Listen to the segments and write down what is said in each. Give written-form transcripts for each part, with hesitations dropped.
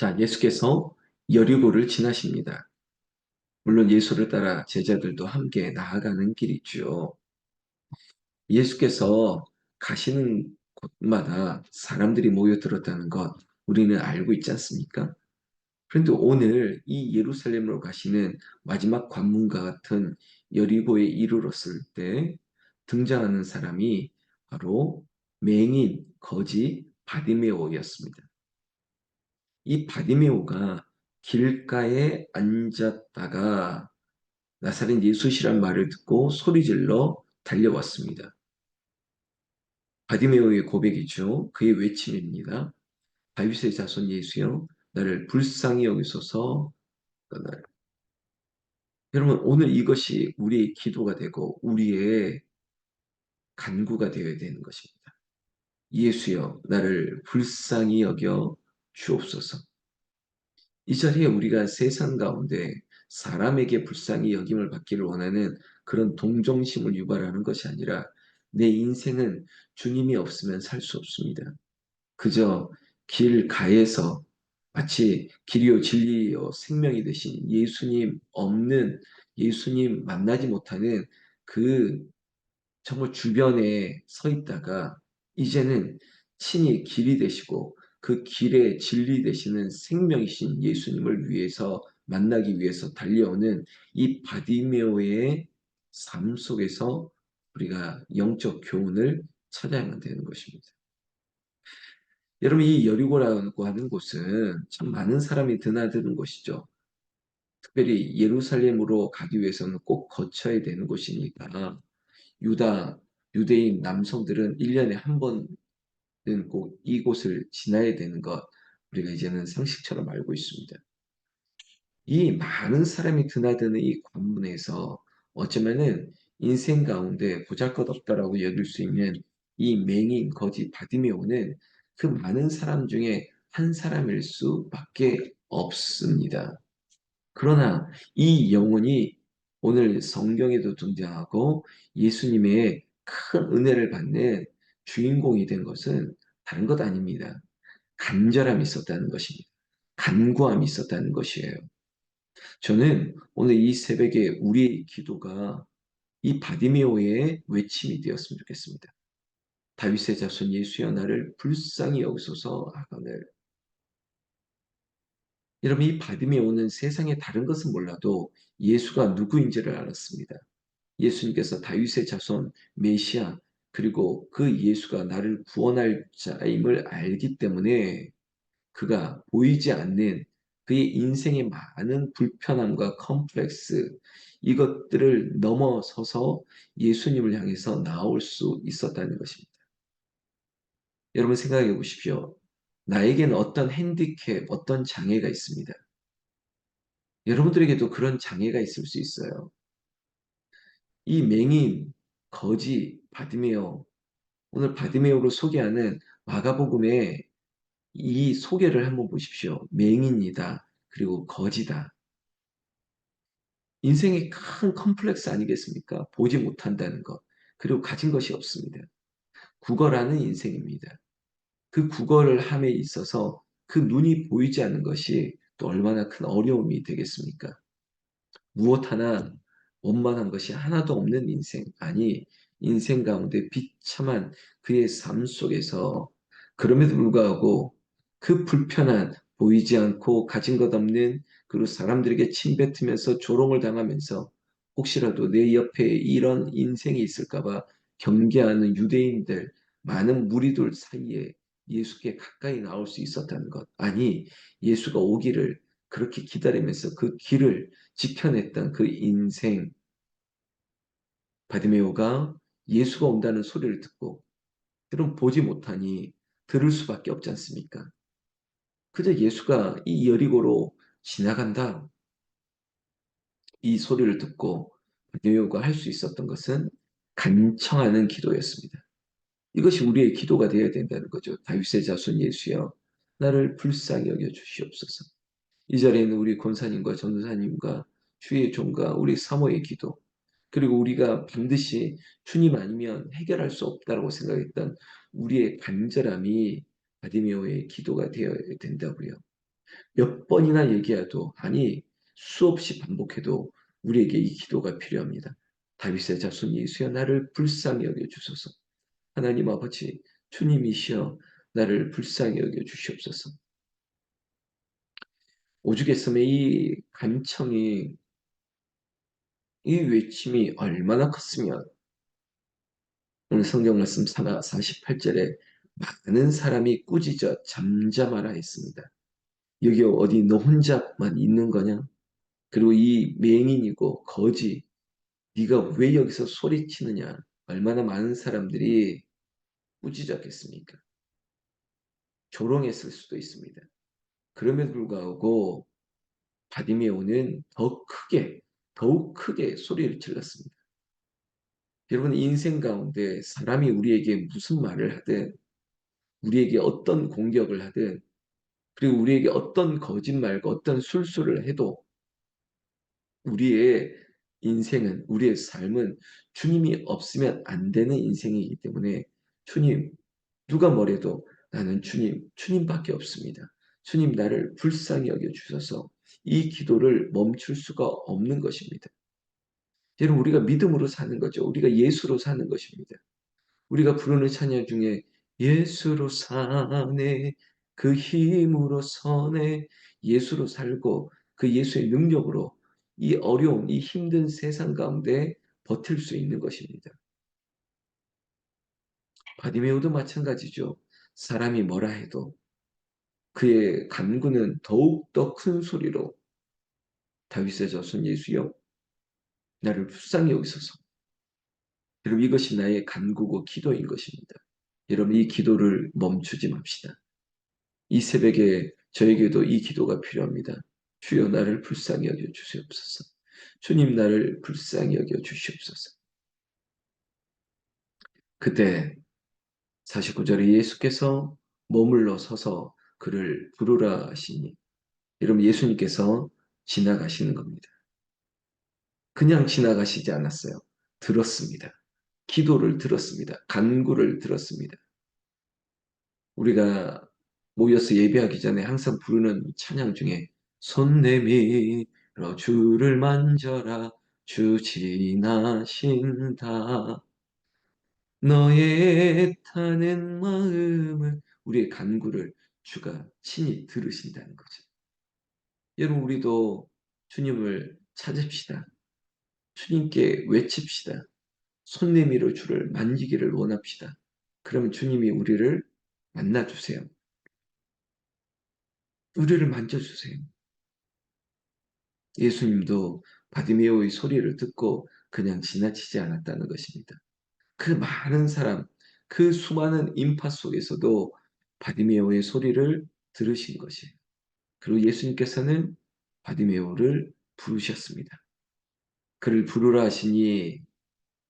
자, 예수께서 여리고를 지나십니다. 물론 예수를 따라 제자들도 함께 나아가는 길이죠. 예수께서 가시는 곳마다 사람들이 모여들었다는 것 우리는 알고 있지 않습니까? 그런데 오늘 이 예루살렘으로 가시는 마지막 관문과 같은 여리고에 이르렀을 때 등장하는 사람이 바로 맹인, 거지, 바디메오였습니다. 이 바디메오가 길가에 앉았다가 나사렛 예수시란 말을 듣고 소리질러 달려왔습니다. 바디메오의 고백이죠. 그의 외침입니다. 다윗의 자손 예수여 나를 불쌍히 여기소서. 여러분, 오늘 이것이 우리의 기도가 되고 우리의 간구가 되어야 되는 것입니다. 예수여 나를 불쌍히 여겨 주옵소서. 이 자리에 우리가 세상 가운데 사람에게 불쌍히 여김을 받기를 원하는 그런 동정심을 유발하는 것이 아니라 내 인생은 주님이 없으면 살 수 없습니다. 그저 길가에서 마치 길이요 진리요 생명이 되신 예수님 없는, 예수님 만나지 못하는 그 정말 주변에 서 있다가 이제는 친히 길이 되시고 그 길의 진리 되시는 생명이신 예수님을 위해서 만나기 위해서 달려오는 이 바디메오의 삶 속에서 우리가 영적 교훈을 찾아야만 되는 것입니다. 여러분, 이 여리고라고 하는 곳은 참 많은 사람이 드나드는 곳이죠. 특별히 예루살렘으로 가기 위해서는 꼭 거쳐야 되는 곳이니까 유다, 유대인 남성들은 1년에 한 번은 꼭 이곳을 지나야 되는 것, 우리가 이제는 상식처럼 알고 있습니다. 이 많은 사람이 드나드는 이 관문에서 어쩌면은 인생 가운데 보잘것없다라고 여길 수 있는 이 맹인, 거지, 바디메오는 그 많은 사람 중에 한 사람일 수밖에 없습니다. 그러나 이 영혼이 오늘 성경에도 등장하고 예수님의 큰 은혜를 받는 주인공이 된 것은 다른 것 아닙니다. 간절함이 있었다는 것입니다. 간구함이 있었다는 것이에요. 저는 오늘 이 새벽에 우리의 기도가 이 바디메오의 외침이 되었으면 좋겠습니다. 다윗의 자손 예수여 나를 불쌍히 여기소서 하거늘. 여러분, 이 바디메오는 세상의 다른 것은 몰라도 예수가 누구인지를 알았습니다. 예수님께서 다윗의 자손 메시아, 그리고 그 예수가 나를 구원할 자임을 알기 때문에 그가 보이지 않는 그의 인생의 많은 불편함과 컴플렉스, 이것들을 넘어서서 예수님을 향해서 나올 수 있었다는 것입니다. 여러분, 생각해 보십시오. 나에게는 어떤 핸디캡, 어떤 장애가 있습니다. 여러분들에게도 그런 장애가 있을 수 있어요. 이 맹인, 거지, 바디메오, 오늘 바디메오로 소개하는 마가복음의 이 소개를 한번 보십시오. 맹인이다. 그리고 거지다. 인생의 큰 컴플렉스 아니겠습니까? 보지 못한다는 것. 그리고 가진 것이 없습니다. 국어라는 인생입니다. 그 국어를 함에 있어서 그 눈이 보이지 않는 것이 또 얼마나 큰 어려움이 되겠습니까? 무엇 하나 원만한 것이 하나도 없는 인생. 아니, 인생 가운데 비참한 그의 삶 속에서 그럼에도 불구하고 그 불편한 보이지 않고 가진 것 없는, 그리고 사람들에게 침뱉으면서 조롱을 당하면서 혹시라도 내 옆에 이런 인생이 있을까봐 경계하는 유대인들, 많은 무리들 사이에 예수께 가까이 나올 수 있었다는 것. 아니, 예수가 오기를 그렇게 기다리면서 그 길을 지켜냈던 그 인생, 바디메오가 예수가 온다는 소리를 듣고 그럼 보지 못하니 들을 수밖에 없지 않습니까? 그저 예수가 이 여리고로 지나간다, 이 소리를 듣고 바디메오가 할 수 있었던 것은 간청하는 기도였습니다. 이것이 우리의 기도가 되어야 된다는 거죠. 다윗의 자손 예수여 나를 불쌍히 여겨 주시옵소서. 이 자리에는 우리 권사님과 전도사님과 주의 종과 우리 사모의 기도, 그리고 우리가 반드시 주님 아니면 해결할 수 없다고 생각했던 우리의 간절함이 바디메오의 기도가 되어야 된다고요. 몇 번이나 얘기해도 아니 수없이 반복해도 우리에게 이 기도가 필요합니다. 다윗의 자손 예수여 나를 불쌍히 여겨 주소서. 하나님 아버지 주님이시여 나를 불쌍히 여겨 주시옵소서. 오죽했으면 이 간청이 이 외침이 얼마나 컸으면 오늘 성경 말씀 48절에 많은 사람이 꾸짖어 잠잠하라 했습니다. 여기 어디 너 혼자만 있는 거냐? 그리고 이 맹인이고 거지 네가 왜 여기서 소리치느냐? 얼마나 많은 사람들이 꾸짖었겠습니까? 조롱했을 수도 있습니다. 그럼에도 불구하고 바디메오는 더욱 크게 소리를 질렀습니다. 여러분 인생 가운데 사람이 우리에게 무슨 말을 하든 우리에게 어떤 공격을 하든 그리고 우리에게 어떤 거짓말과 어떤 술수를 해도 우리의 인생은 우리의 삶은 주님이 없으면 안 되는 인생이기 때문에 주님 누가 뭐래도 나는 주님밖에 없습니다. 주님 나를 불쌍히 여겨 주셔서 이 기도를 멈출 수가 없는 것입니다. 여러분 우리가 믿음으로 사는 거죠. 우리가 예수로 사는 것입니다. 우리가 부르는 찬양 중에 예수로 사네 그 힘으로 서네 예수로 살고 그 예수의 능력으로 이 어려운 이 힘든 세상 가운데 버틸 수 있는 것입니다. 바디메오도 마찬가지죠. 사람이 뭐라 해도 그의 간구는 더욱 더 큰 소리로 다윗의 자손 예수여 나를 불쌍히 여기소서. 여러분 이것이 나의 간구고 기도인 것입니다. 여러분 이 기도를 멈추지 맙시다. 이 새벽에 저에게도 이 기도가 필요합니다. 주여 나를 불쌍히 여겨 주시옵소서. 주님 나를 불쌍히 여겨 주시옵소서. 그때 49절에 예수께서 머물러 서서 그를 부르라 하시니 여러분 예수님께서 지나가시는 겁니다. 그냥 지나가시지 않았어요. 들었습니다. 기도를 들었습니다. 간구를 들었습니다. 우리가 모여서 예배하기 전에 항상 부르는 찬양 중에 손 내밀어 주를 만져라 주 지나신다 너의 타는 마음을 우리의 간구를 주가 친히 들으신다는 거죠. 여러분 우리도 주님을 찾읍시다. 주님께 외칩시다. 손 내밀어 주를 만지기를 원합시다. 그러면 주님이 우리를 만나주세요. 우리를 만져주세요. 예수님도 바디메오의 소리를 듣고 그냥 지나치지 않았다는 것입니다. 그 많은 사람, 그 수많은 인파 속에서도 바디메오의 소리를 들으신 것이에요. 그리고 예수님께서는 바디메오를 부르셨습니다. 그를 부르라 하시니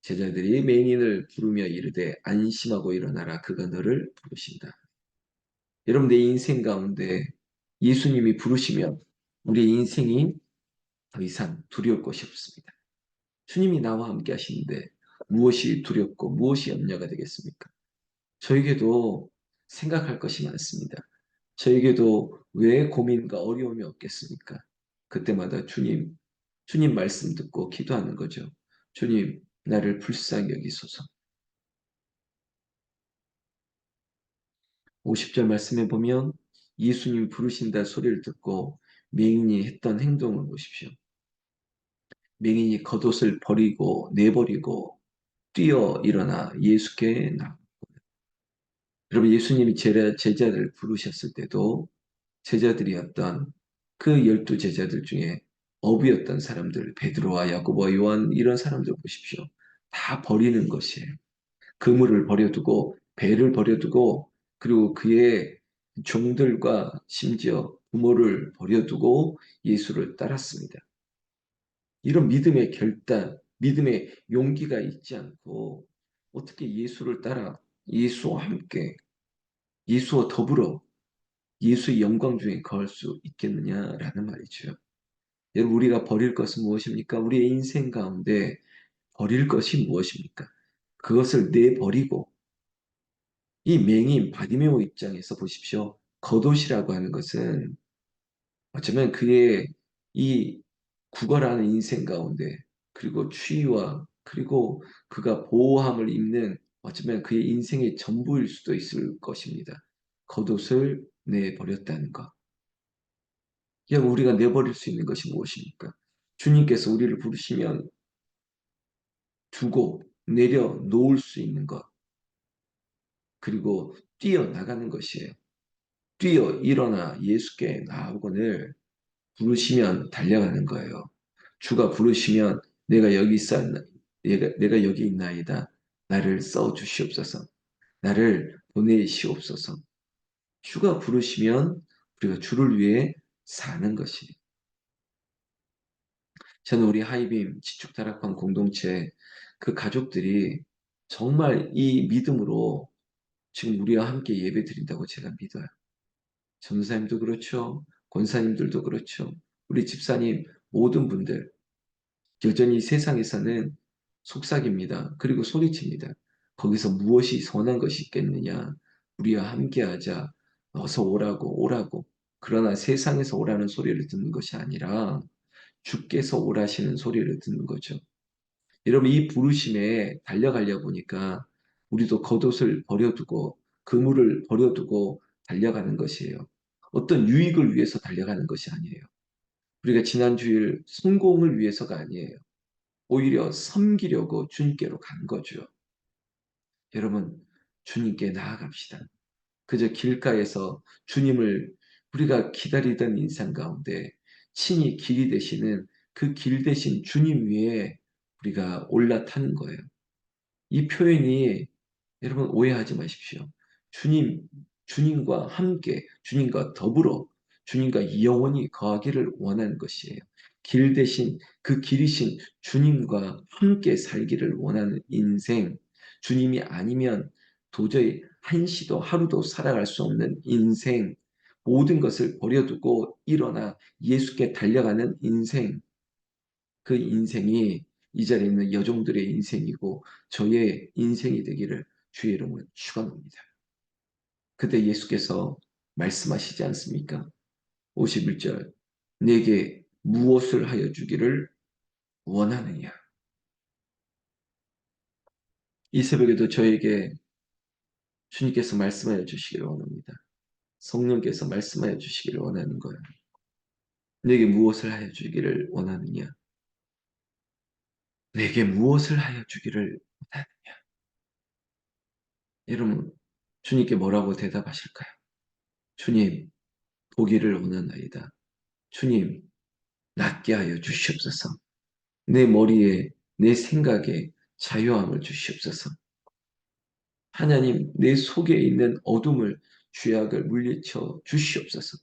제자들이 맹인을 부르며 이르되 안심하고 일어나라 그가 너를 부르신다. 여러분 내 인생 가운데 예수님이 부르시면 우리 인생이 더 이상 두려울 것이 없습니다. 주님이 나와 함께 하시는데 무엇이 두렵고 무엇이 염려가 되겠습니까? 저에게도 생각할 것이 많습니다. 저에게도 왜 고민과 어려움이 없겠습니까? 그때마다 주님 말씀 듣고 기도하는 거죠. 주님, 나를 불쌍히 여기소서. 50절 말씀에 보면 예수님 부르신다 소리를 듣고 맹인이 했던 행동을 보십시오. 맹인이 겉옷을 버리고 내버리고 뛰어 일어나 예수께 나. 여러분 예수님이 제자들을 부르셨을 때도 제자들이었던 그 12 제자들 중에 어부였던 사람들 베드로와 야고보와 요한 이런 사람들 보십시오. 다 버리는 것이에요. 그물을 버려두고 배를 버려두고 그리고 그의 종들과 심지어 부모를 버려두고 예수를 따랐습니다. 이런 믿음의 결단, 믿음의 용기가 있지 않고 어떻게 예수를 따라 예수와 함께 예수와 더불어 예수의 영광 중에 거할 수 있겠느냐라는 말이죠. 여러분 우리가 버릴 것은 무엇입니까? 우리의 인생 가운데 버릴 것이 무엇입니까? 그것을 내버리고 이 맹인 바디메오 입장에서 보십시오. 겉옷이라고 하는 것은 어쩌면 그의 이 구걸하는 인생 가운데 그리고 추위와 그리고 그가 보호함을 입는 어쩌면 그의 인생의 전부일 수도 있을 것입니다. 겉옷을 내버렸다는 것. 그냥 우리가 내버릴 수 있는 것이 무엇입니까? 주님께서 우리를 부르시면 두고 내려 놓을 수 있는 것, 그리고 뛰어나가는 것이에요. 뛰어 일어나 예수께 나오거늘 부르시면 달려가는 거예요. 주가 부르시면 내가 여기 있어, 내가 여기 있나이다. 나를 써 주시옵소서. 나를 보내시옵소서. 주가 부르시면 우리가 주를 위해 사는 것이. 저는 우리 하이빔 지축다락방 공동체 그 가족들이 정말 이 믿음으로 지금 우리와 함께 예배 드린다고 제가 믿어요. 전사님도 그렇죠. 권사님들도 그렇죠. 우리 집사님 모든 분들 여전히 세상에서는 속삭입니다. 그리고 소리칩니다. 거기서 무엇이 선한 것이 있겠느냐. 우리와 함께하자. 어서 오라고 오라고. 그러나 세상에서 오라는 소리를 듣는 것이 아니라 주께서 오라시는 소리를 듣는 거죠. 여러분 이 부르심에 달려가려 보니까 우리도 겉옷을 버려두고 그물을 버려두고 달려가는 것이에요. 어떤 유익을 위해서 달려가는 것이 아니에요. 우리가 지난 주일 성공을 위해서가 아니에요. 오히려 섬기려고 주님께로 간 거죠. 여러분 주님께 나아갑시다. 그저 길가에서 주님을 우리가 기다리던 인생 가운데 친히 길이 되시는 그 길 대신 주님 위에 우리가 올라타는 거예요. 이 표현이 여러분 오해하지 마십시오. 주님, 주님과 함께, 주님과 더불어, 주님과 영원히 거하기를 원하는 것이에요. 길 대신 그 길이신 주님과 함께 살기를 원하는 인생, 주님이 아니면 도저히 한시도 하루도 살아갈 수 없는 인생, 모든 것을 버려두고 일어나 예수께 달려가는 인생, 그 인생이 이 자리에 있는 여종들의 인생이고 저의 인생이 되기를 주의 이름으로 축원합니다. 그때 예수께서 말씀하시지 않습니까? 51절 내게 무엇을 하여 주기를 원하느냐. 이 새벽에도 저에게 주님께서 말씀하여 주시기를 원합니다. 성령께서 말씀하여 주시기를 원하는 거예요. 내게 무엇을 하여 주기를 원하느냐. 내게 무엇을 하여 주기를 원하느냐. 여러분 주님께 뭐라고 대답하실까요? 주님 보기를 원하나이다. 주님, 낫게 하여 주시옵소서. 내 머리에, 내 생각에 자유함을 주시옵소서. 하나님, 내 속에 있는 어둠을, 죄악을 물리쳐 주시옵소서.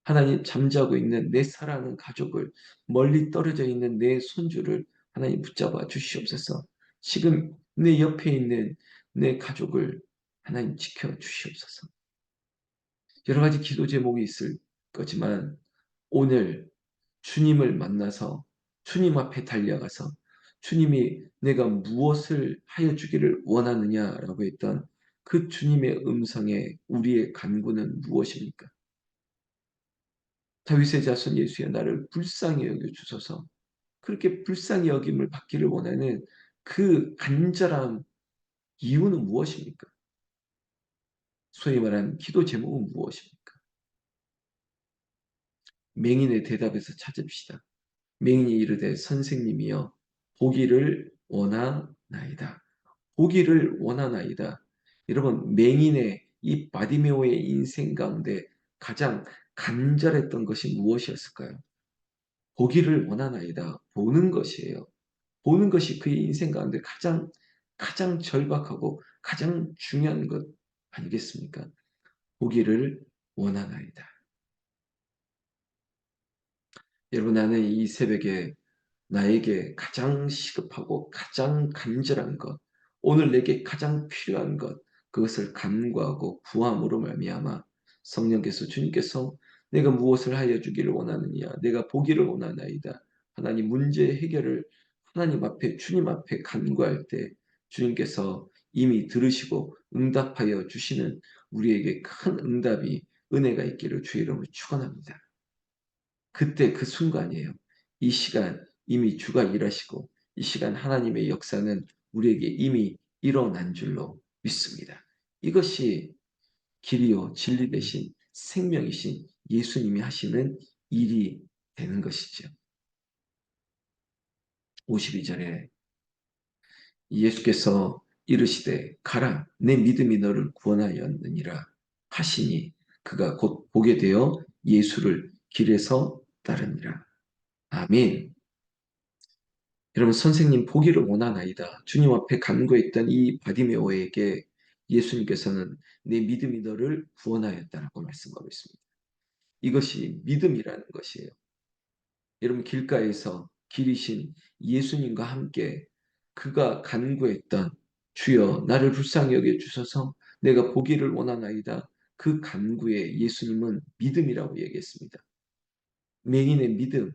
하나님, 잠자고 있는 내 사랑하는 가족을, 멀리 떨어져 있는 내 손주를 하나님 붙잡아 주시옵소서. 지금 내 옆에 있는 내 가족을 하나님 지켜 주시옵소서. 여러 가지 기도 제목이 있을 거지만 오늘 주님을 만나서 주님 앞에 달려가서 주님이 내가 무엇을 하여 주기를 원하느냐라고 했던 그 주님의 음성에 우리의 간구는 무엇입니까? 다윗의 자손 예수여 나를 불쌍히 여겨 주소서. 그렇게 불쌍히 여김을 받기를 원하는 그 간절한 이유는 무엇입니까? 소위 말하는 기도 제목은 무엇입니까? 맹인의 대답에서 찾읍시다. 맹인이 이르되 선생님이여 보기를 원하나이다. 보기를 원하나이다. 여러분 맹인의 이 바디메오의 인생 가운데 가장 간절했던 것이 무엇이었을까요? 보기를 원하나이다. 보는 것이에요. 보는 것이 그의 인생 가운데 가장 절박하고 가장 중요한 것 아니겠습니까? 보기를 원하나이다. 여러분 나는 이 새벽에 나에게 가장 시급하고 가장 간절한 것, 오늘 내게 가장 필요한 것, 그것을 간구하고 구함으로 말미암아 성령께서 주님께서 내가 무엇을 하여 주기를 원하느냐, 내가 보기를 원하나이다. 하나님 문제 해결을 하나님 앞에 주님 앞에 간구할 때 주님께서 이미 들으시고 응답하여 주시는 우리에게 큰 응답이 은혜가 있기를 주의 이름으로 축원합니다. 그때 그 순간이에요. 이 시간 이미 주가 일하시고 이 시간 하나님의 역사는 우리에게 이미 일어난 줄로 믿습니다. 이것이 길이요 진리 되신 생명이신 예수님이 하시는 일이 되는 것이죠. 52절에 예수께서 이르시되 가라 내 믿음이 너를 구원하였느니라 하시니 그가 곧 보게 되어 예수를 길에서 따르니라. 아멘. 여러분 선생님 보기를 원하나이다. 주님 앞에 간구했던 이 바디메오에게 예수님께서는 내 믿음이 너를 구원하였다라고 말씀하고 있습니다. 이것이 믿음이라는 것이에요. 여러분 길가에서 길이신 예수님과 함께 그가 간구했던 주여 나를 불쌍히 여겨 주셔서 내가 보기를 원하나이다. 그 간구에 예수님은 믿음이라고 얘기했습니다. 맹인의 믿음,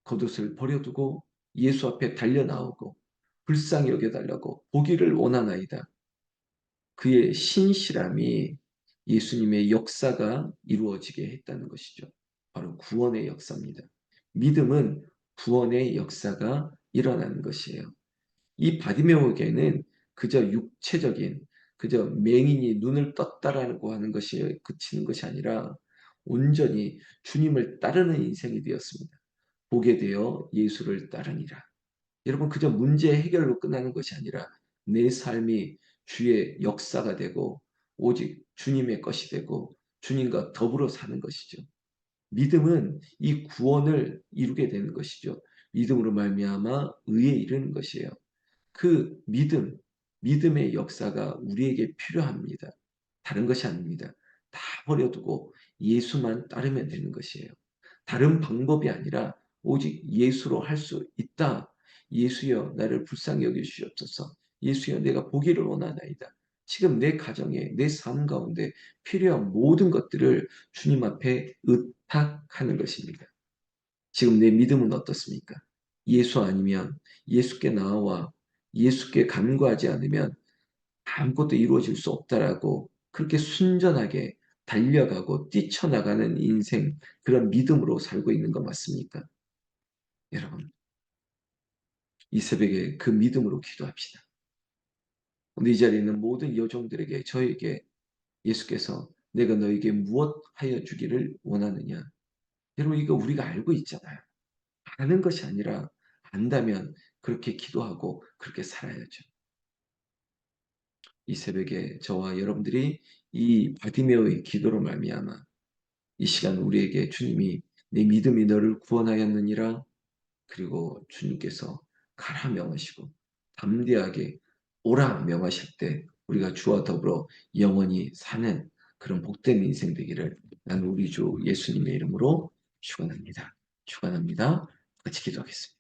겉옷을 버려두고 예수 앞에 달려 나오고 불쌍히 여겨달라고 보기를 원하나이다. 그의 신실함이 예수님의 역사가 이루어지게 했다는 것이죠. 바로 구원의 역사입니다. 믿음은 구원의 역사가 일어나는 것이에요. 이 바디메오에게는 그저 육체적인, 그저 맹인이 눈을 떴다라고 하는 것이 그치는 것이 아니라 온전히 주님을 따르는 인생이 되었습니다. 보게 되어 예수를 따르니라. 여러분 그저 문제 해결로 끝나는 것이 아니라 내 삶이 주의 역사가 되고 오직 주님의 것이 되고 주님과 더불어 사는 것이죠. 믿음은 이 구원을 이루게 되는 것이죠. 믿음으로 말미암아 의에 이르는 것이에요. 그 믿음, 믿음의 역사가 우리에게 필요합니다. 다른 것이 아닙니다. 다 버려두고 예수만 따르면 되는 것이에요. 다른 방법이 아니라 오직 예수로 할 수 있다. 예수여 나를 불쌍히 여기시옵소서. 예수여 내가 보기를 원하나이다. 지금 내 가정에 내 삶 가운데 필요한 모든 것들을 주님 앞에 의탁하는 것입니다. 지금 내 믿음은 어떻습니까? 예수 아니면 예수께 나와 예수께 간구하지 않으면 아무것도 이루어질 수 없다라고 그렇게 순전하게 달려가고 뛰쳐나가는 인생, 그런 믿음으로 살고 있는 거 맞습니까? 여러분, 이 새벽에 그 믿음으로 기도합시다. 오늘 이 자리에 있는 모든 여종들에게 저에게 예수께서 내가 너에게 무엇 하여 주기를 원하느냐. 여러분 이거 우리가 알고 있잖아요. 아는 것이 아니라 안다면 그렇게 기도하고 그렇게 살아야죠. 이 새벽에 저와 여러분들이 이 바디메오의 기도로 말미암아 이 시간 우리에게 주님이 내 믿음이 너를 구원하였느니라 그리고 주님께서 가라 명하시고 담대하게 오라 명하실 때 우리가 주와 더불어 영원히 사는 그런 복된 인생 되기를 나는 우리 주 예수님의 이름으로 축원합니다. 축원합니다. 같이 기도하겠습니다.